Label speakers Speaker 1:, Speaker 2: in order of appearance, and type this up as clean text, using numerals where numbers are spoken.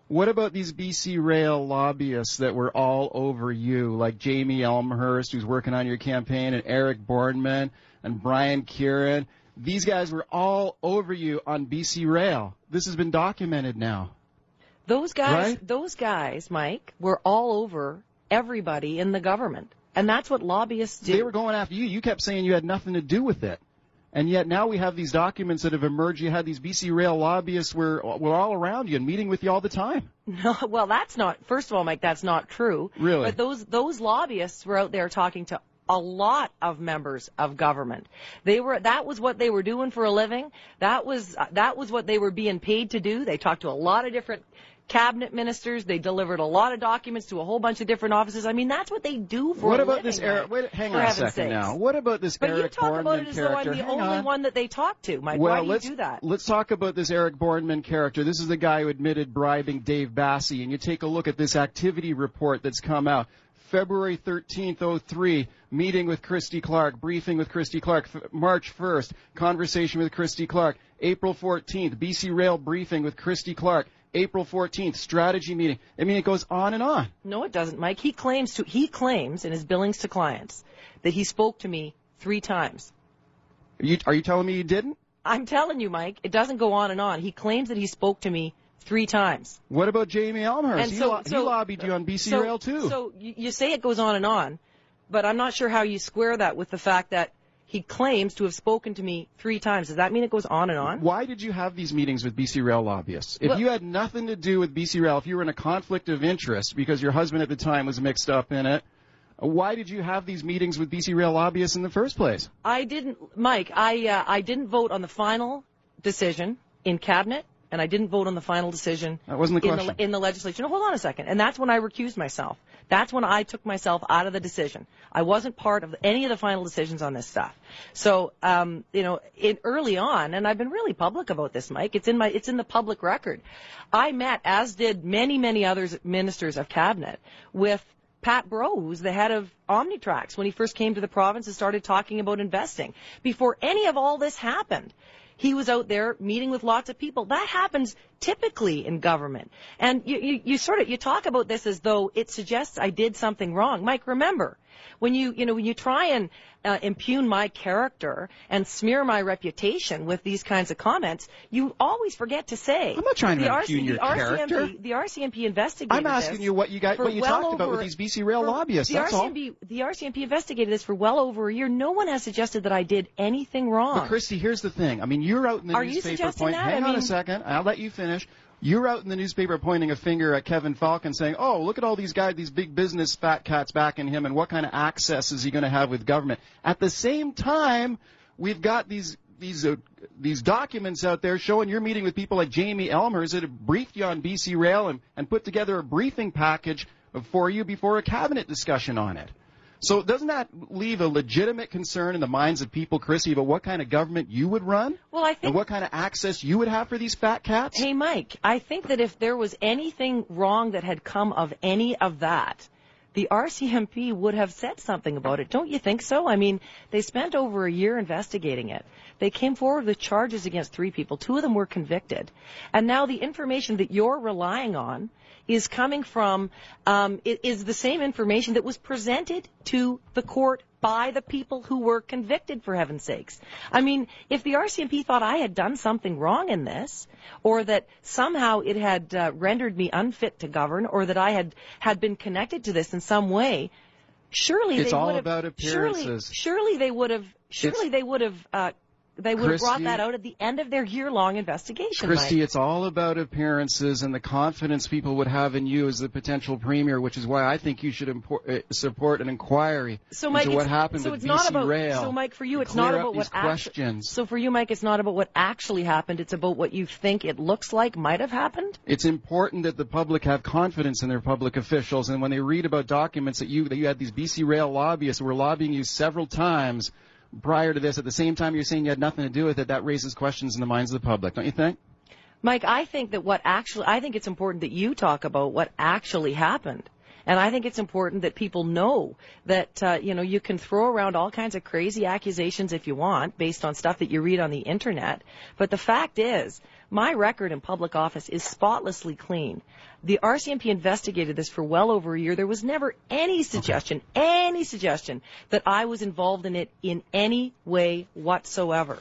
Speaker 1: What about these BC Rail lobbyists that were all over you, like Jamie Elmhurst, who's working on your campaign, and Eric Boardman and Brian Kieran? These guys were all over you on BC Rail. This has been documented now.
Speaker 2: Those guys,
Speaker 1: right?
Speaker 2: Those guys, Mike, were all over everybody in the government. And that's what lobbyists do.
Speaker 1: They were going after you. You kept saying you had nothing to do with it. And yet now we have these documents that have emerged. You had these BC Rail lobbyists were all around you and meeting with you all the time.
Speaker 2: No, well, that's not, first of all, Mike, that's not true.
Speaker 1: Really?
Speaker 2: But those lobbyists were out there talking to a lot of members of government. That was what they were doing for a living. That was what they were being paid to do. They talked to a lot of different cabinet ministers. They delivered a lot of documents to a whole bunch of different offices. I mean, that's what they do for a living.
Speaker 1: What about this Eric? Wait, hang on a second now. What about this Eric Boardman character? But you talk about it as though I'm the only one that they talk to, Mike. Why do you do that? Let's talk about this Eric Boardman character. This is the guy who admitted bribing Dave Bassey. And you take a look at this activity report that's come out. February 13th, 03, meeting with Christy Clark, briefing with Christy Clark. March 1st, conversation with Christy Clark. April 14th, BC Rail briefing with Christy Clark. April 14th, strategy meeting. I mean, it goes on and on.
Speaker 2: No, it doesn't, Mike. He claims in his billings to clients that he spoke to me 3 times.
Speaker 1: Are you telling me you didn't?
Speaker 2: I'm telling you, Mike. It doesn't go on and on. He claims that he spoke to me 3 times.
Speaker 1: What about Jamie Elmhurst? He lobbied you on BC Rail, too.
Speaker 2: So you say it goes on and on, but I'm not sure how you square that with the fact that he claims to have spoken to me 3 times. Does that mean it goes on and on?
Speaker 1: Why did you have these meetings with BC Rail lobbyists? If you had nothing to do with BC Rail, if you were in a conflict of interest because your husband at the time was mixed up in it, why did you have these meetings with BC Rail lobbyists in the first place?
Speaker 2: I didn't, Mike. I didn't vote on the final decision in cabinet, and I didn't vote on the final decision
Speaker 1: that wasn't the question.
Speaker 2: In the legislature. No, hold on a second. And that's when I recused myself. That's when I took myself out of the decision. I wasn't part of any of the final decisions on this stuff. So, early on, and I've been really public about this, Mike. It's in the public record. I met, as did many, many other ministers of cabinet, with Pat Bro, who's the head of Omnitrax, when he first came to the province and started talking about investing. Before any of all this happened, he was out there meeting with lots of people. That happens typically in government. And you talk about this as though it suggests I did something wrong. Mike, remember, when you try and impugn my character and smear my reputation with these kinds of comments, you always forget to say.
Speaker 1: I'm not trying to impugn your character.
Speaker 2: The RCMP investigated this.
Speaker 1: I'm asking you what you talked about with these BC Rail lobbyists. That's all.
Speaker 2: The RCMP investigated this for well over a year. No one has suggested that I did anything wrong.
Speaker 1: But Christy, here's the thing. I mean, you're out in the newspaper.
Speaker 2: Are you suggesting that?
Speaker 1: Hang on a second. I'll let you finish. You're out in the newspaper pointing a finger at Kevin Falcon saying, oh, look at all these guys, these big business fat cats backing him, and what kind of access is he going to have with government? At the same time, we've got these documents out there showing you're meeting with people like Jamie Elmhurst that have briefed you on BC Rail and put together a briefing package for you before a cabinet discussion on it. So doesn't that leave a legitimate concern in the minds of people, Chrissy, about what kind of government you would run?
Speaker 2: Well, I think,
Speaker 1: and what kind of access you would have for these fat cats?
Speaker 2: Hey, Mike, I think that if there was anything wrong that had come of any of that, the RCMP would have said something about it. Don't you think so? I mean, they spent over a year investigating it. They came forward with charges against 3 people. 2 of them were convicted. And now the information that you're relying on is coming from, is the same information that was presented to the court by the people who were convicted, for heaven's sakes. I mean, if the RCMP thought I had done something wrong in this, or that somehow it had rendered me unfit to govern, or that I had been connected to this in some way, surely
Speaker 1: it's
Speaker 2: they
Speaker 1: all
Speaker 2: would have,
Speaker 1: about appearances.
Speaker 2: Surely they would have brought that out at the end of their year-long investigation.
Speaker 1: Christy,
Speaker 2: Mike.
Speaker 1: It's all about appearances and the confidence people would have in you as the potential premier, which is why I think you should support an inquiry into what happened with BC Rail.
Speaker 2: So, Mike, for you, it's not about what questions. So, for you, Mike, it's not about what actually happened. It's about what you think it looks like might have happened.
Speaker 1: It's important that the public have confidence in their public officials, and when they read about documents that you had these BC Rail lobbyists who were lobbying you several times prior to this, at the same time you're saying you had nothing to do with it, that raises questions in the minds of the public, don't you think?
Speaker 2: Mike, I think it's important that you talk about what actually happened. And I think it's important that people know that, you can throw around all kinds of crazy accusations if you want, based on stuff that you read on the internet. But the fact is, My record in public office is spotlessly clean. The RCMP investigated this for well over a year. There was never any suggestion that I was involved in it in any way whatsoever.